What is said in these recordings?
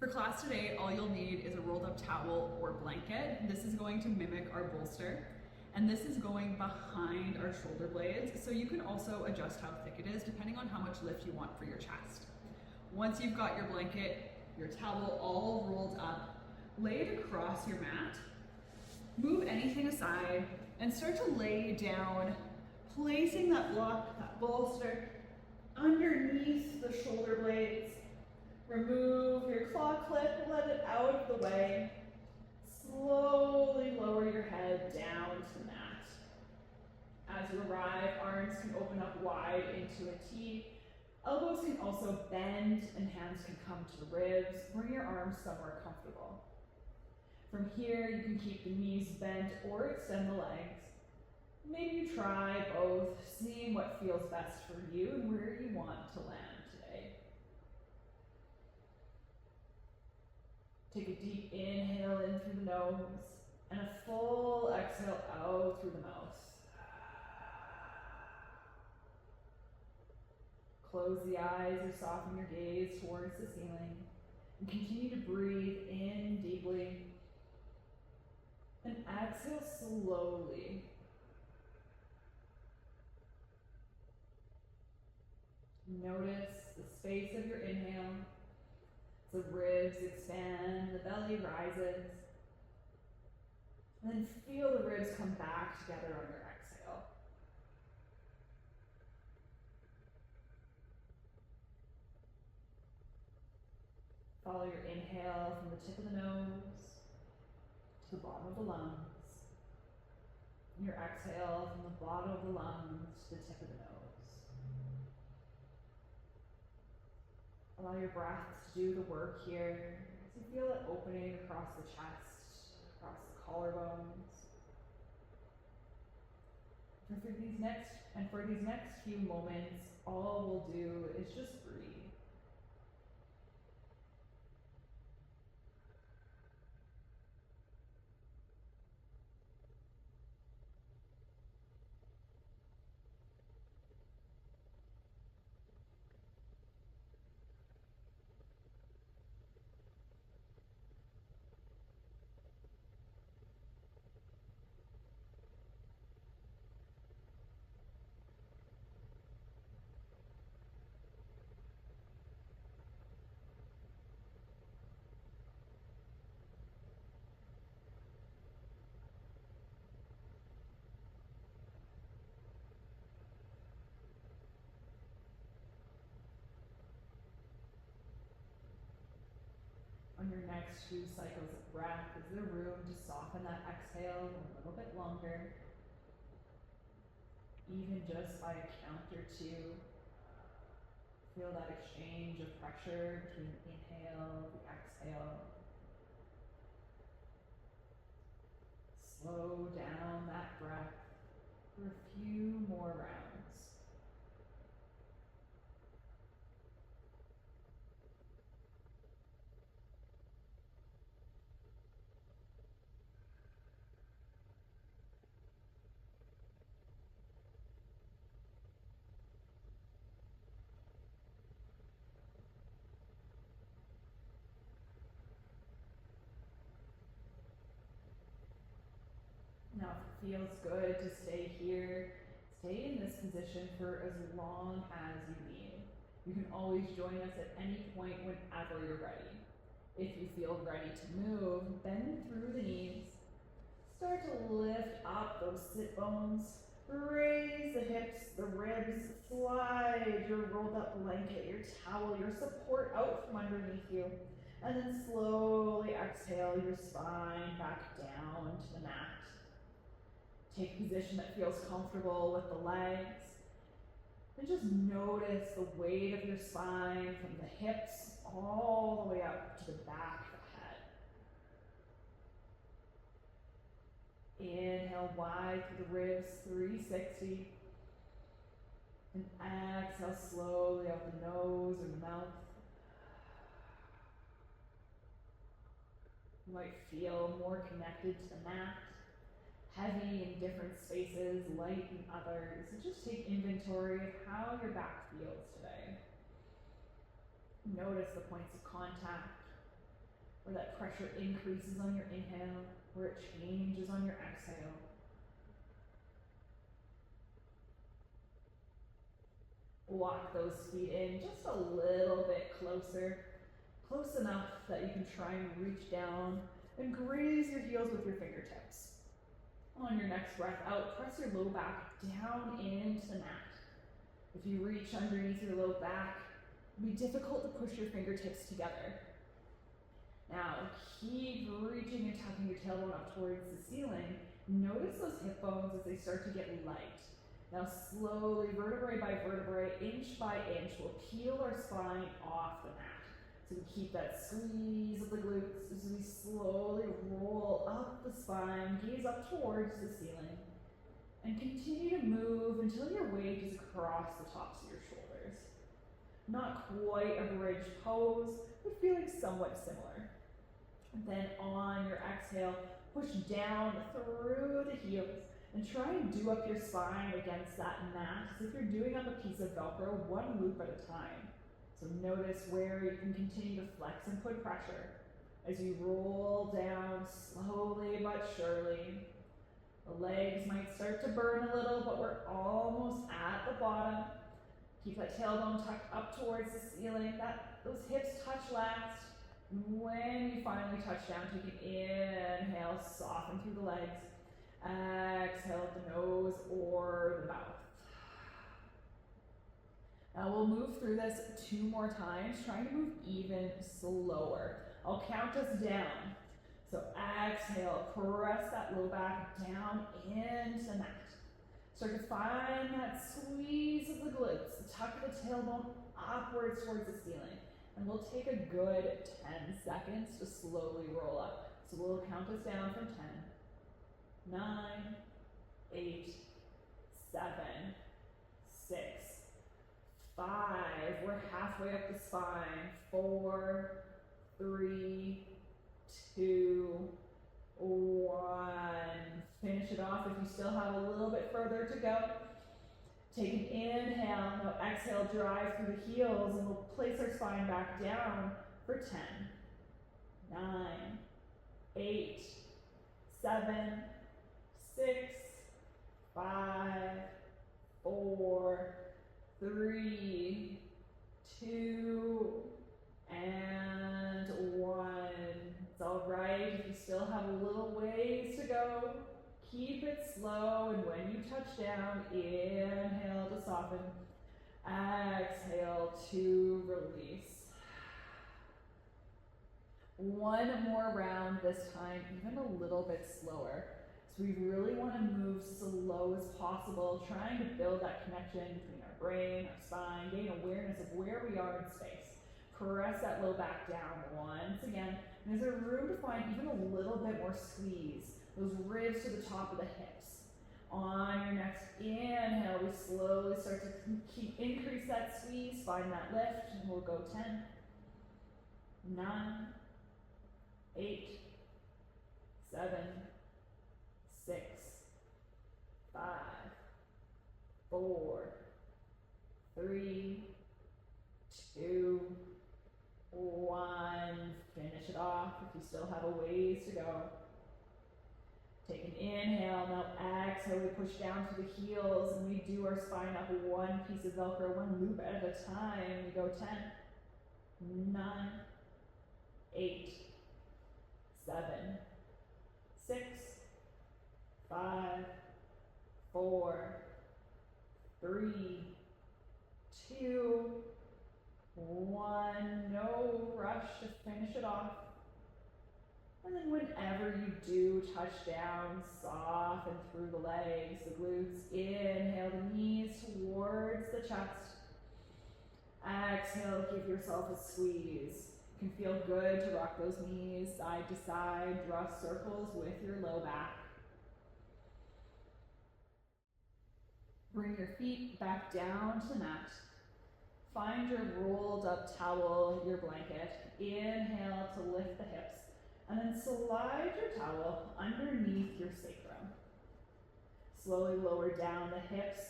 class today, all you'll need is a rolled up towel or blanket. This is going to mimic our bolster, and this is going behind our shoulder blades, so you can also adjust how thick it is depending on how much lift you want for your chest. Once you've got your blanket, your towel all rolled up, lay it across your mat, move anything aside, and start to lay down, placing that block, that bolster, underneath the shoulder blades. Remove your claw clip, let it out of the way. Slowly lower your head down to the mat. As you arrive, arms can open up wide into a T. Elbows can also bend and hands can come to the ribs. Bring your arms somewhere comfortable. From here, you can keep the knees bent or extend the legs. Maybe you try both, seeing what feels best for you and where you want to land today. Take a deep inhale in through the nose and a full exhale out through the mouth. Close the eyes or soften your gaze towards the ceiling and continue to breathe in deeply and exhale slowly. Notice the space of your inhale. The ribs expand, the belly rises. And then feel the ribs come back together on your exhale. Follow your inhale from the tip of the nose to the bottom of the lungs. And your exhale from the bottom of the lungs to the tip of the nose. Allow your breath to do the work here. As you feel it opening across the chest, across the collarbones. For these next few moments, all we'll do is just breathe. On your next few cycles of breath, is there room to soften that exhale a little bit longer? Even just by a count or two. Feel that exchange of pressure between the inhale and the exhale. Slow down that breath for a few more rounds. Now, if it feels good to stay here, stay in this position for as long as you need. You can always join us at any point whenever you're ready. If you feel ready to move, bend through the knees. Start to lift up those sit bones. Raise the hips, the ribs, slide your rolled up blanket, your towel, your support out from underneath you. And then slowly exhale your spine back down to the mat. Take a position that feels comfortable with the legs. And just notice the weight of your spine from the hips all the way up to the back of the head. Inhale wide through the ribs, 360. And exhale slowly out the nose or the mouth. You might feel more connected to the mat. Heavy in different spaces, light in others. And just take inventory of how your back feels today. Notice the points of contact. where that pressure increases on your inhale, where it changes on your exhale. Walk those feet in just a little bit closer, close enough that you can try and reach down and graze your heels with your fingertips. On your next breath out, press your low back down into the mat. If you reach underneath your low back, it'll be difficult to push your fingertips together. Now, keep reaching and tucking your tailbone up towards the ceiling. Notice those hip bones as they start to get light. Now slowly, vertebrae by vertebrae, inch by inch, we'll peel our spine off the mat. So we keep that squeeze of the glutes as we slowly roll up the spine, gaze up towards the ceiling, and continue to move until your weight is across the tops of your shoulders. Not quite a bridge pose, but feeling somewhat similar. And then on your exhale, push down through the heels and try and do up your spine against that mat as if you're doing up a piece of Velcro, one loop at a time. So notice where you can continue to flex and put pressure as you roll down slowly but surely. The legs might start to burn a little, but we're almost at the bottom. Keep that tailbone tucked up towards the ceiling. Those hips touch last. When you finally touch down, take an inhale, soften through the legs. Exhale at the nose or the mouth. Now we'll move through this 2 more times, trying to move even slower. I'll count us down. So exhale, press that low back down into the mat. Start to find that squeeze of the glutes. Tuck the tailbone upwards towards the ceiling. And we'll take a good 10 seconds to slowly roll up. So we'll count us down from 10, 9, 8, 7, 6, 5. We're halfway up the spine. 4, 3, 2, 1. Finish it off if you still have a little bit further to go. Take an inhale, now exhale, drive through the heels, and we'll place our spine back down for 10, 9, 8, 7, 6, 5, 4, 3, 2, and 1. It's all right if you still have a little ways to go. Keep it slow, and when you touch down, inhale to soften, exhale to release. One more round this time, even a little bit slower. So we really want to move slow as possible, trying to build that connection between our brain, our spine, gain awareness of where we are in space. Press that low back down once again, and is there room to find even a little bit more squeeze? Those ribs to the top of the hips. On your next inhale, we slowly start to increase that squeeze, find that lift, and we'll go 10, 9, 8, 7, 6, 5, 4, 3, 2, 1. Finish it off if you still have a ways to go. Take an inhale, now exhale, we push down to the heels and we do our spine up one piece of Velcro, one loop at a time. We go 10, 9, 8, 7, 6, 5, 4, 3, 2, 1. No rush to finish it off. And then whenever you do touch down, soften through the legs, the glutes. Inhale the knees towards the chest. Exhale, give yourself a squeeze. It can feel good to rock those knees side to side, draw circles with your low back. Bring your feet back down to the mat. Find your rolled up towel, your blanket. Inhale to lift the hips. And then slide your towel underneath your sacrum. Slowly lower down the hips,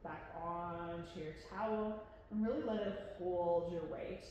back onto your towel, and really let it hold your weight.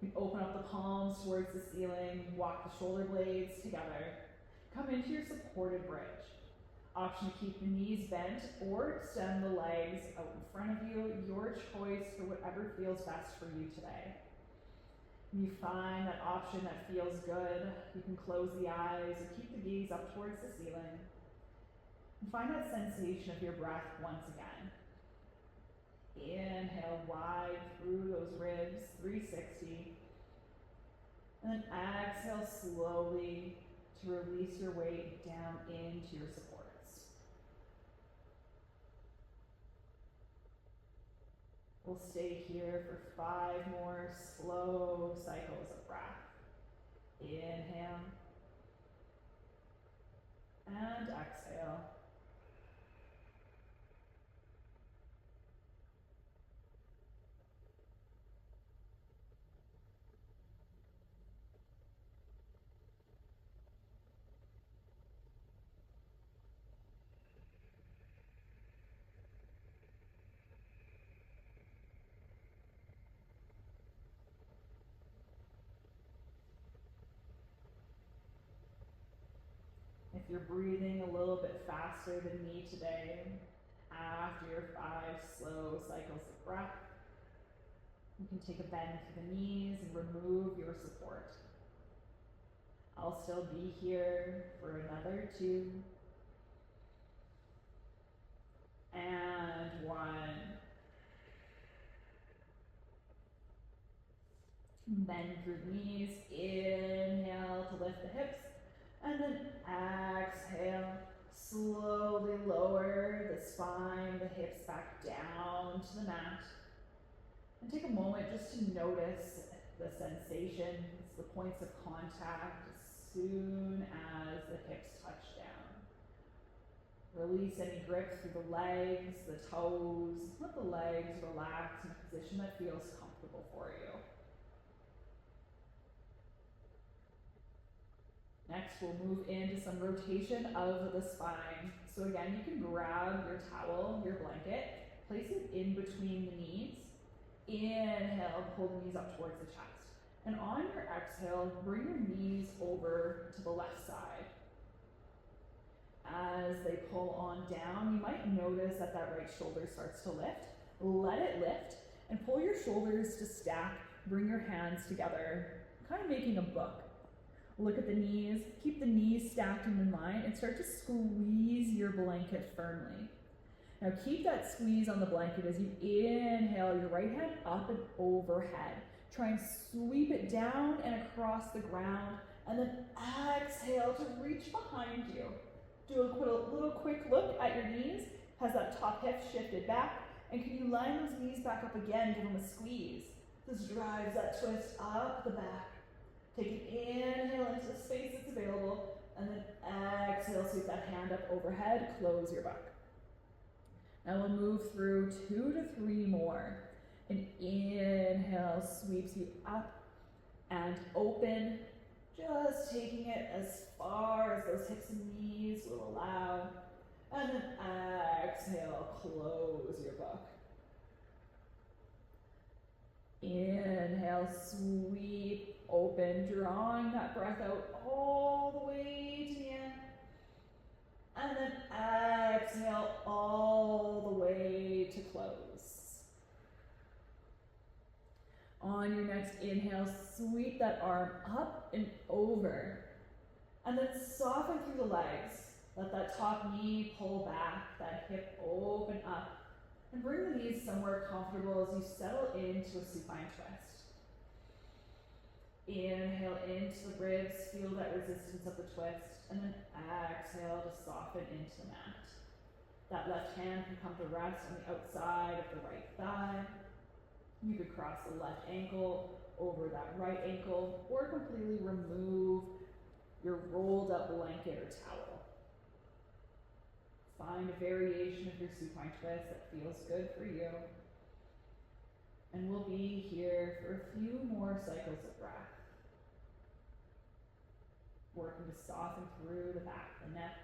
You can open up the palms towards the ceiling, walk the shoulder blades together. Come into your supported bridge. Option to keep the knees bent or extend the legs out in front of you, your choice for whatever feels best for you today. When you find that option that feels good, you can close the eyes or keep the gaze up towards the ceiling. And find that sensation of your breath once again. Inhale wide through those ribs, 360. And then exhale slowly to release your weight down into your supports. We'll stay here for 5 more slow cycles of breath. Inhale and exhale. If you're breathing a little bit faster than me today, after your 5 slow cycles of breath, you can take a bend through the knees and remove your support. I'll still be here for another 2. And 1. Bend through the knees, inhale to lift the hips, and then exhale, slowly lower the spine, the hips back down to the mat. And take a moment just to notice the sensations, the points of contact as soon as the hips touch down. Release any grip through the legs, the toes. Let the legs relax in a position that feels comfortable for you. Next, we'll move into some rotation of the spine. So again, you can grab your towel, your blanket, place it in between the knees. Inhale, pull the knees up towards the chest. And on your exhale, bring your knees over to the left side. As they pull on down, you might notice that that right shoulder starts to lift. Let it lift and pull your shoulders to stack. Bring your hands together, kind of making a book. Look at the knees, keep the knees stacked in line, and start to squeeze your blanket firmly. Now keep that squeeze on the blanket as you inhale your right hand up and overhead. Try and sweep it down and across the ground, and then exhale to reach behind you. Do a little quick look at your knees. Has that top hip shifted back? And can you line those knees back up again, give them a squeeze. This drives that twist up the back. Take an inhale into the space that's available, and then exhale, sweep that hand up overhead, close your buck. Now we'll move through 2 to 3 more. An inhale sweeps you up and open, just taking it as far as those hips and knees will allow. And then exhale, close your buck. Inhale, sweep, open, drawing that breath out all the way to the end. And then exhale all the way to close. On your next inhale, sweep that arm up and over. And then soften through the legs. Let that top knee pull back, that hip open up. And bring the knees somewhere comfortable as you settle into a supine twist. Inhale into the ribs, feel that resistance of the twist, and then exhale to soften into the mat. That left hand can come to rest on the outside of the right thigh. You could cross the left ankle over that right ankle, or completely remove your rolled up blanket or towel. Find a variation of your supine twist that feels good for you. And we'll be here for a few more cycles of breath. Working to soften through the back, the neck,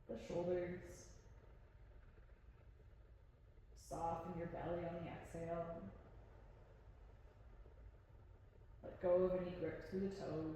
the shoulders. Soften your belly on the exhale. Let go of any grip through the toes.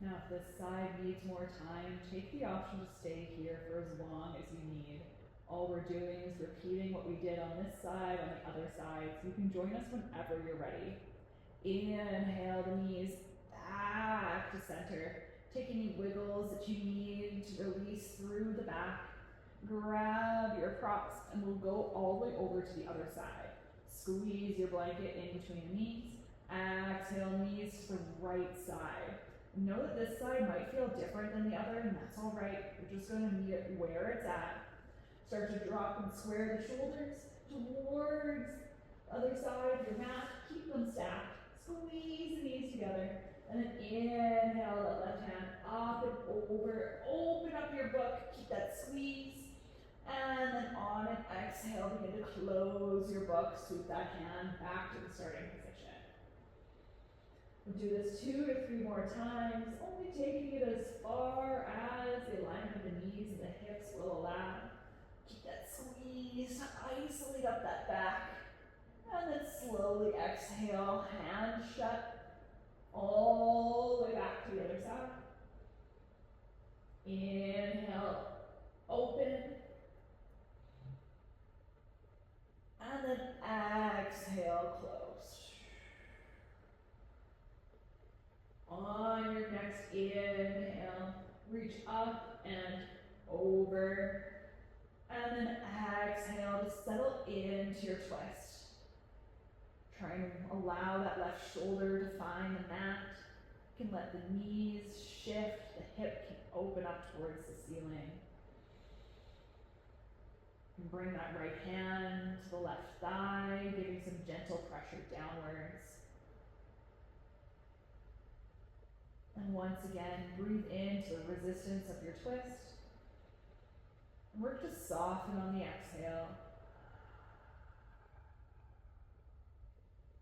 Now, if this side needs more time, take the option to stay here for as long as you need. All we're doing is repeating what we did on this side, on the other side, so you can join us whenever you're ready. Inhale the knees back to center. Take any wiggles that you need to release through the back. Grab your props and we'll go all the way over to the other side. Squeeze your blanket in between the knees. Exhale, knees to the right side. Know that this side might feel different than the other, and that's all right. We're just going to meet it where it's at. Start to drop and square the shoulders towards the other side of your mat. Keep them stacked. Squeeze the knees together. And then inhale that left hand up and over. Open up your book. Keep that squeeze. And then on an exhale, begin to close your book. Sweep that hand back to the starting position. We'll do this 2 to 3 more times, only taking it as far as the alignment of the knees and the hips will allow. Keep that squeeze to isolate up that back. And then slowly exhale, hand shut, all the way back to the other side. Inhale, open. And then exhale, close. On your next inhale, reach up and over. And then exhale to settle into your twist. Try and allow that left shoulder to find the mat. You can let the knees shift, the hip can open up towards the ceiling. And bring that right hand to the left thigh, giving some gentle pressure downwards. And once again, breathe into the resistance of your twist. And work to soften on the exhale.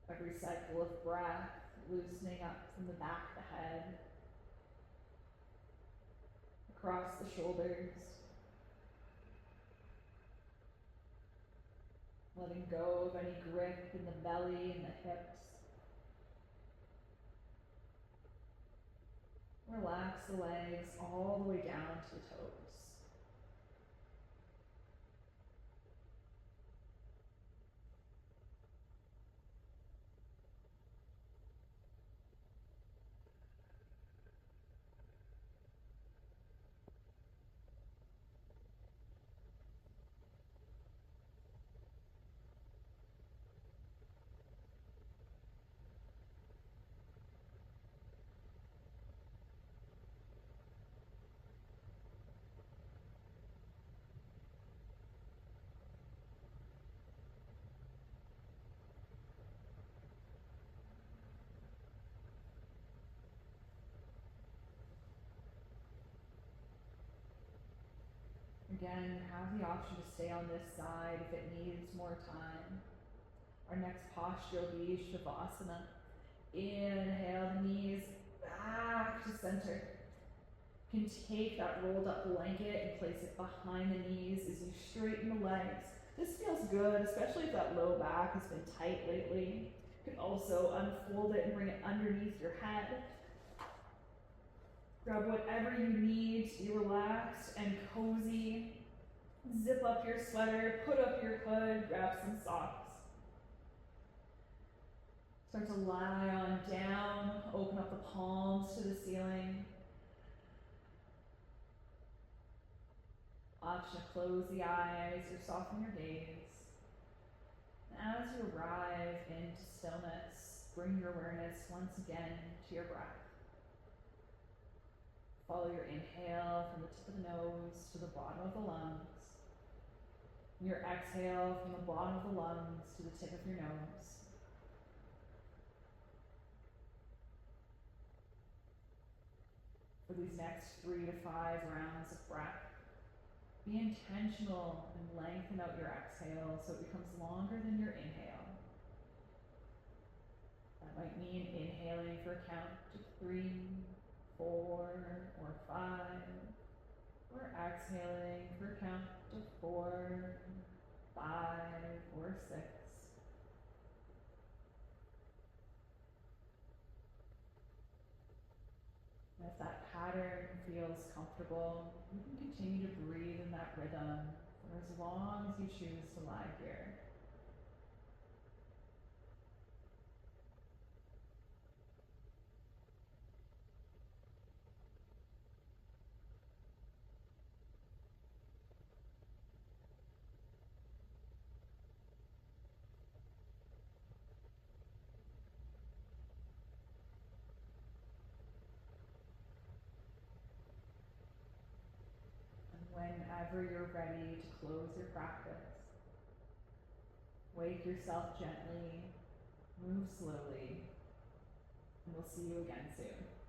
Every cycle of breath, loosening up from the back of the head, across the shoulders, letting go of any grip in the belly and the hips. Relax the legs all the way down to the toes. Again, you have the option to stay on this side if it needs more time. Our next posture will be Shavasana. Inhale, the knees back to center. You can take that rolled up blanket and place it behind the knees as you straighten the legs. This feels good, especially if that low back has been tight lately. You can also unfold it and bring it underneath your head. Grab whatever you need to be relaxed and cozy. Zip up your sweater, put up your hood, grab some socks. Start to lie on down, open up the palms to the ceiling. Option to close the eyes or soften your gaze. And as you arrive into stillness, bring your awareness once again to your breath. Follow your inhale from the tip of the nose to the bottom of the lungs. Your exhale from the bottom of the lungs to the tip of your nose. For these next 3 to 5 rounds of breath, be intentional and lengthen out your exhale so it becomes longer than your inhale. That might mean inhaling for a count of 3, 4, or 5, or exhaling for a count of 4, 5, or 6. And if that pattern feels comfortable, you can continue to breathe in that rhythm for as long as you choose to lie here. Whenever you're ready to close your practice, wake yourself gently, move slowly, and we'll see you again soon.